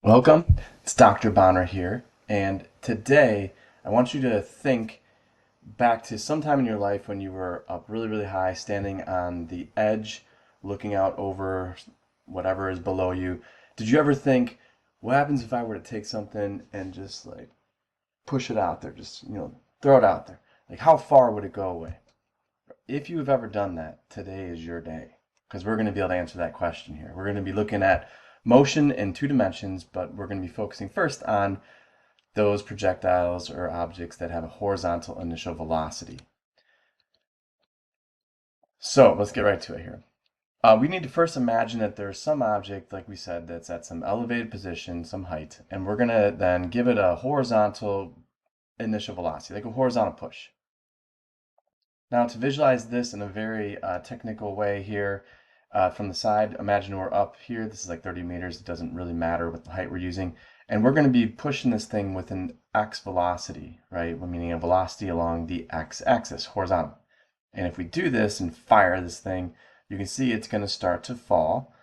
Welcome, it's Dr. Bonner here, and today I want you to think back to some time in your life when you were up really, really high, standing on the edge, looking out over whatever is below you. Did you ever think, what happens if I were to take something and just like push it out there, just, throw it out there? Like, how far would it go away? If you have ever done that, today is your day because we're going to be able to answer that question here. We're going to be looking at motion in two dimensions, but we're going to be focusing first on those projectiles or objects that have a horizontal initial velocity. So let's get right to it here. We need to first imagine that there's some object, like we said, that's at some elevated position, some height, and we're going to then give it a horizontal initial velocity, like a horizontal push. Now to visualize this in a very technical way here, from the side, imagine we're up here. This is like 30 meters. It doesn't really matter what the height we're using. And we're going to be pushing this thing with an x velocity, right? Meaning a velocity along the x-axis, horizontal. And if we do this and fire this thing, you can see it's going to start to fall.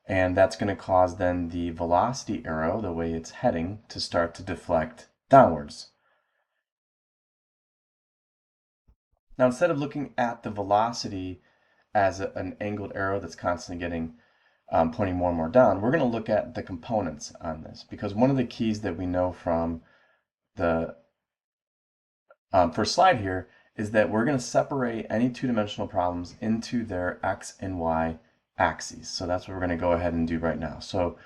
And that's going to cause then the velocity arrow, the way it's heading, to start to deflect downwards. Now, instead of looking at the velocity as an angled arrow that's constantly getting pointing more and more down, we're going to look at the components on this, because one of the keys that we know from the first slide here is that we're going to separate any two-dimensional problems into their x and y axes. So that's what we're going to go ahead and do right now. So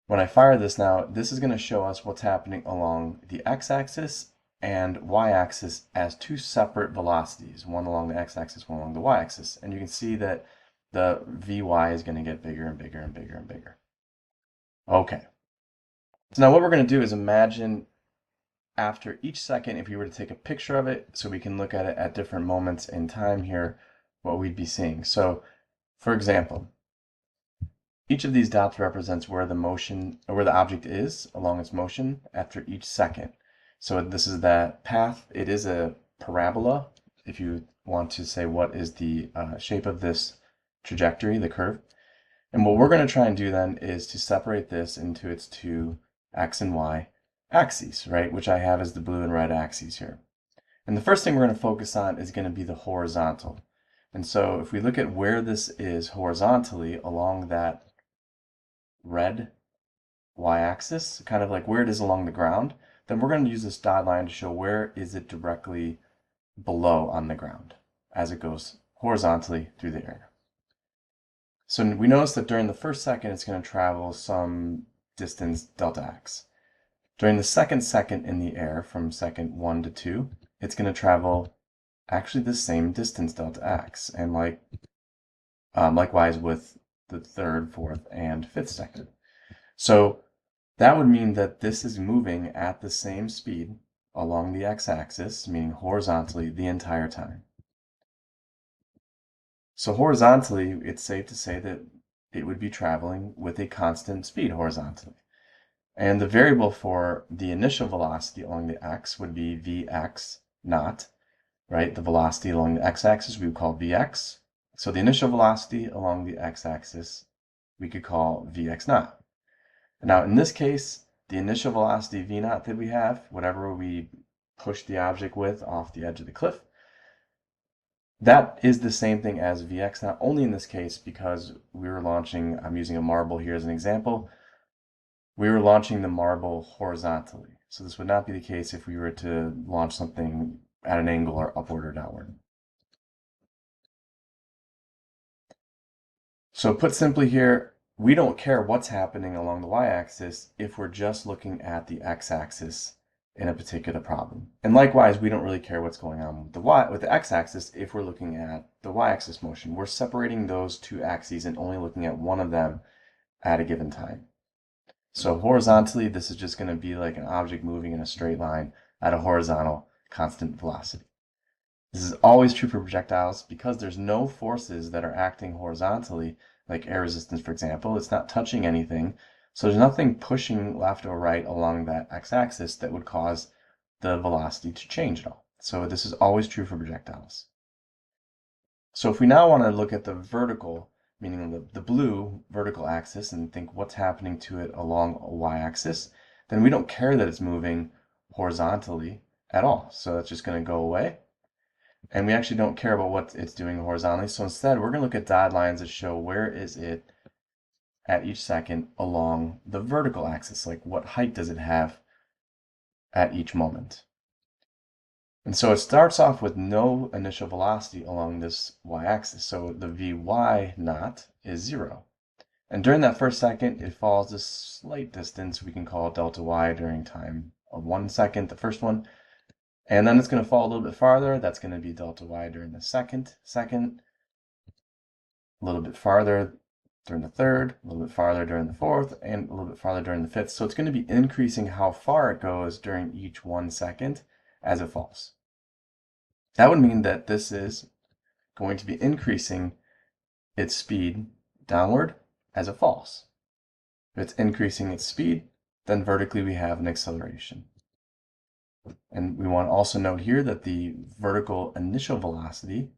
when I fire this now, this is going to show us what's happening along the x-axis and y-axis as two separate velocities, one along the x-axis, one along the y-axis. And you can see that the Vy is going to get bigger and bigger and bigger and bigger. Okay. So now what we're going to do is imagine after each second, if we were to take a picture of it so we can look at it at different moments in time here, what we'd be seeing. So for example, each of these dots represents where the motion or where the object is along its motion after each second. So this is that path. It is a parabola, if you want to say what is the shape of this trajectory, the curve. And what we're going to try and do then is to separate this into its two x and y axes, right? Which I have as the blue and red axes here. And the first thing we're going to focus on is going to be the horizontal. And so if we look at where this is horizontally along that red y-axis, kind of like where it is along the ground, then we're going to use this dotted line to show where is it directly below on the ground as it goes horizontally through the air. So we notice that during the first second, it's going to travel some distance delta x. During the second in the air, from second 1 to 2, it's going to travel actually the same distance delta x, and likewise with the third, fourth, and fifth second. So that would mean that this is moving at the same speed along the x-axis, meaning horizontally, the entire time. So horizontally, it's safe to say that it would be traveling with a constant speed horizontally. And the variable for the initial velocity along the x would be Vx naught, right? The velocity along the x-axis we would call Vx. So the initial velocity along the x-axis we could call Vx naught. Now in this case, the initial velocity V naught that we have, whatever we push the object with off the edge of the cliff, that is the same thing as Vx naught, only in this case because we were launching, I'm using a marble here as an example, we were launching the marble horizontally. So this would not be the case if we were to launch something at an angle or upward or downward. So put simply here, we don't care what's happening along the y-axis if we're just looking at the x-axis in a particular problem. And likewise, we don't really care what's going on with the x-axis if we're looking at the y-axis motion. We're separating those two axes and only looking at one of them at a given time. So horizontally, this is just going to be like an object moving in a straight line at a horizontal constant velocity. This is always true for projectiles because there's no forces that are acting horizontally, like air resistance, for example. It's not touching anything. So there's nothing pushing left or right along that x-axis that would cause the velocity to change at all. So this is always true for projectiles. So if we now want to look at the vertical, meaning the blue vertical axis, and think what's happening to it along a y-axis, then we don't care that it's moving horizontally at all. So that's just going to go away. And we actually don't care about what it's doing horizontally. So instead, we're going to look at dotted lines that show where is it at each second along the vertical axis, like what height does it have at each moment. And so it starts off with no initial velocity along this y-axis. So the Vy naught is 0. And during that first second, it falls a slight distance we can call delta y during time of 1 second, the first one. And then it's going to fall a little bit farther. That's going to be delta y during the second, a little bit farther during the third, a little bit farther during the fourth, and a little bit farther during the fifth. So it's going to be increasing how far it goes during each 1 second as it falls. That would mean that this is going to be increasing its speed downward as it falls. If it's increasing its speed, then vertically we have an acceleration. And we want to also note here that the vertical initial velocity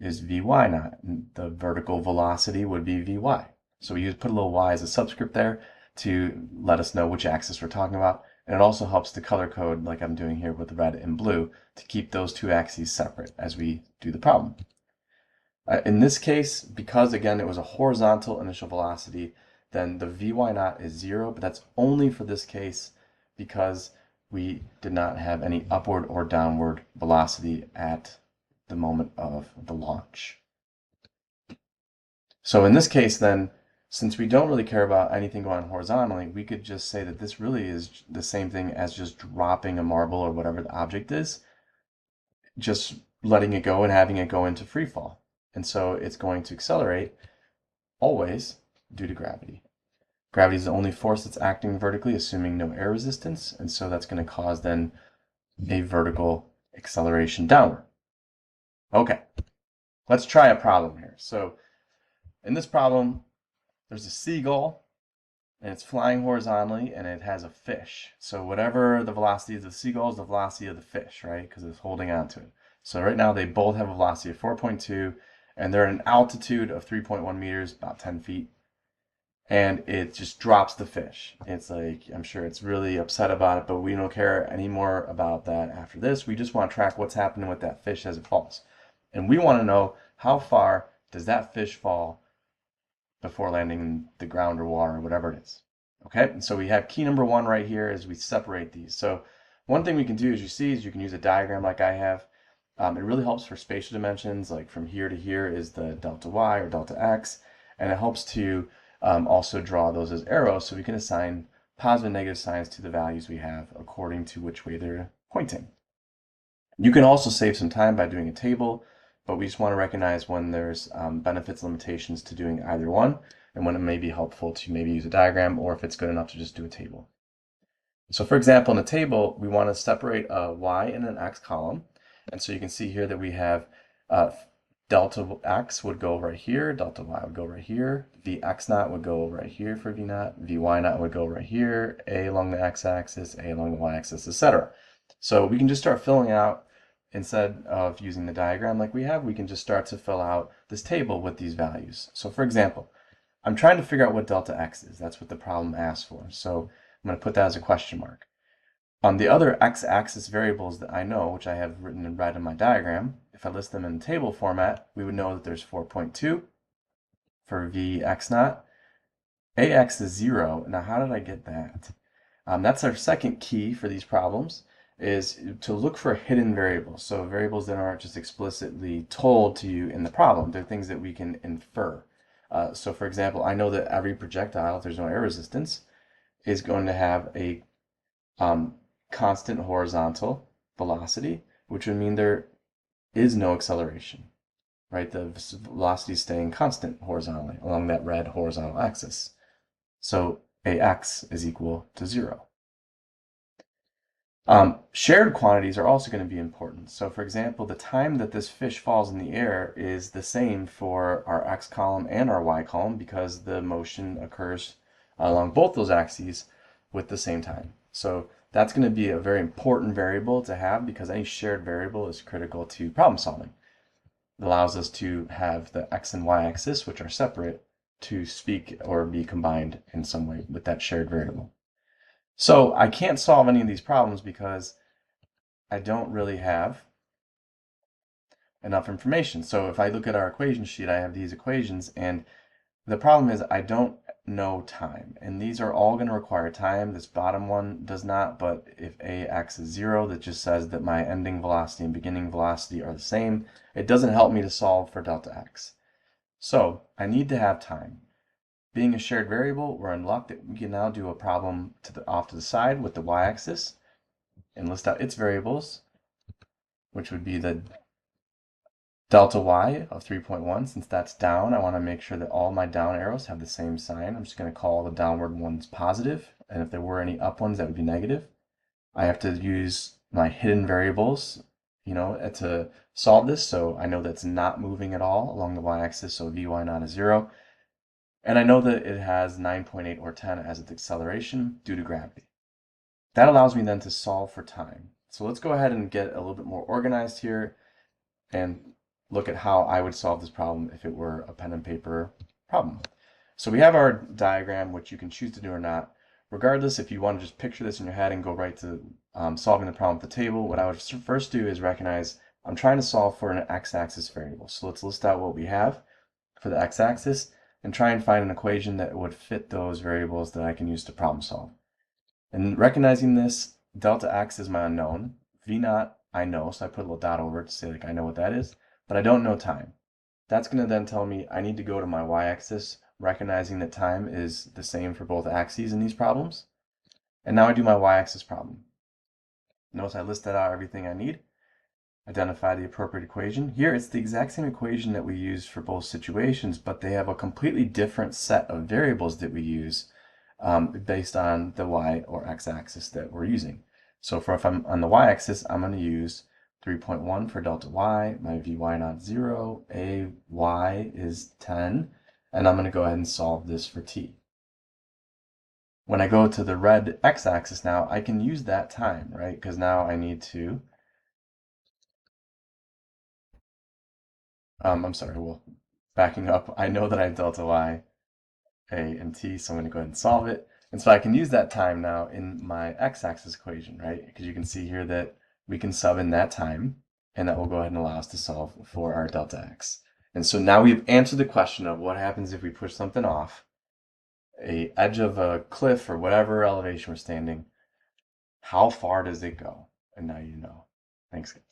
is Vy naught. And the vertical velocity would be Vy. So we put a little y as a subscript there to let us know which axis we're talking about. And it also helps to color code, like I'm doing here with red and blue, to keep those two axes separate as we do the problem. In this case, because again it was a horizontal initial velocity, then the Vy naught is 0, but that's only for this case because we did not have any upward or downward velocity at the moment of the launch. So in this case then, since we don't really care about anything going horizontally, we could just say that this really is the same thing as just dropping a marble or whatever the object is, just letting it go and having it go into free fall. And so it's going to accelerate always due to gravity. Gravity is the only force that's acting vertically, assuming no air resistance, and so that's going to cause then a vertical acceleration downward. Okay, let's try a problem here. So in this problem, there's a seagull, and it's flying horizontally, and it has a fish. So whatever the velocity of the seagull is the velocity of the fish, right? Because it's holding on to it. So right now they both have a velocity of 4.2, and they're at an altitude of 3.1 meters, about 10 feet. And it just drops the fish. It's like, I'm sure it's really upset about it, but we don't care anymore about that after this. We just want to track what's happening with that fish as it falls. And we want to know how far does that fish fall before landing in the ground or water or whatever it is. Okay, and so we have key number 1 right here as we separate these. So one thing we can do, as you see, is you can use a diagram like I have. It really helps for spatial dimensions, like from here to here is the delta y or delta x, and it helps to also draw those as arrows so we can assign positive and negative signs to the values we have according to which way they're pointing. You can also save some time by doing a table, but we just want to recognize when there's benefits, limitations to doing either one, and when it may be helpful to maybe use a diagram, or if it's good enough to just do a table. So for example, in a table, we want to separate a y and an x column. And so you can see here that we have delta x would go right here, delta y would go right here, vx naught would go right here for v naught, vy naught would go right here, a along the x-axis, a along the y-axis, etc. So we can just start filling out, instead of using the diagram like we have, we can just start to fill out this table with these values. So for example, I'm trying to figure out what delta x is. That's what the problem asks for. So I'm going to put that as a question mark. On the other x-axis variables that I know, which I have written in red in my diagram, if I list them in table format, we would know that there's 4.2 for vx naught. Ax is 0. Now, how did I get that? That's our second key for these problems, is to look for hidden variables. So variables that aren't just explicitly told to you in the problem. They're things that we can infer. So for example, I know that every projectile, if there's no air resistance, is going to have a constant horizontal velocity, which would mean there is no acceleration, right? The velocity is staying constant horizontally along that red horizontal axis. So ax is equal to 0. Shared quantities are also going to be important. So for example, the time that this fish falls in the air is the same for our x column and our y column because the motion occurs along both those axes with the same time. So that's going to be a very important variable to have because any shared variable is critical to problem solving. It allows us to have the x and y axis, which are separate, to speak or be combined in some way with that shared variable. So I can't solve any of these problems because I don't really have enough information. So if I look at our equation sheet, I have these equations, and the problem is I don't know time, and these are all going to require time. This bottom one does not, but if ax is 0, that just says that my ending velocity and beginning velocity are the same. It doesn't help me to solve for delta x. So I need to have time. Being a shared variable, we're in luck that we can now do a problem off to the side with the y-axis and list out its variables, which would be the delta y of 3.1. Since that's down, I want to make sure that all my down arrows have the same sign. I'm just going to call the downward ones positive, and if there were any up ones, that would be negative. I have to use my hidden variables, to solve this, so I know that's not moving at all along the y-axis, so vy naught is 0. And I know that it has 9.8 or 10 as its acceleration due to gravity. That allows me then to solve for time. So let's go ahead and get a little bit more organized here and look at how I would solve this problem if it were a pen and paper problem. So we have our diagram, which you can choose to do or not. Regardless, if you want to just picture this in your head and go right to solving the problem at the table, what I would first do is recognize I'm trying to solve for an x-axis variable. So let's list out what we have for the x-axis and try and find an equation that would fit those variables that I can use to problem solve. And recognizing this, delta x is my unknown. V naught I know, so I put a little dot over it to say like I know what that is, but I don't know time. That's going to then tell me I need to go to my y-axis, recognizing that time is the same for both axes in these problems. And now I do my y-axis problem. Notice I listed out everything I need. Identify the appropriate equation. Here it's the exact same equation that we use for both situations, but they have a completely different set of variables that we use based on the y or x-axis that we're using. So if I'm on the y-axis, I'm going to use 3.1 for delta y, my vy naught 0, ay is 10, and I'm going to go ahead and solve this for t. When I go to the red x-axis now, I can use that time, right? Because now I need to, I'm sorry, well, backing up, I know that I have delta y, a, and t, so I'm going to go ahead and solve it. And so I can use that time now in my x-axis equation, right? Because you can see here that we can sub in that time, and that will go ahead and allow us to solve for our delta x. And so now we've answered the question of what happens if we push something off a edge of a cliff or whatever elevation we're standing. How far does it go? And now you know. Thanks, guys.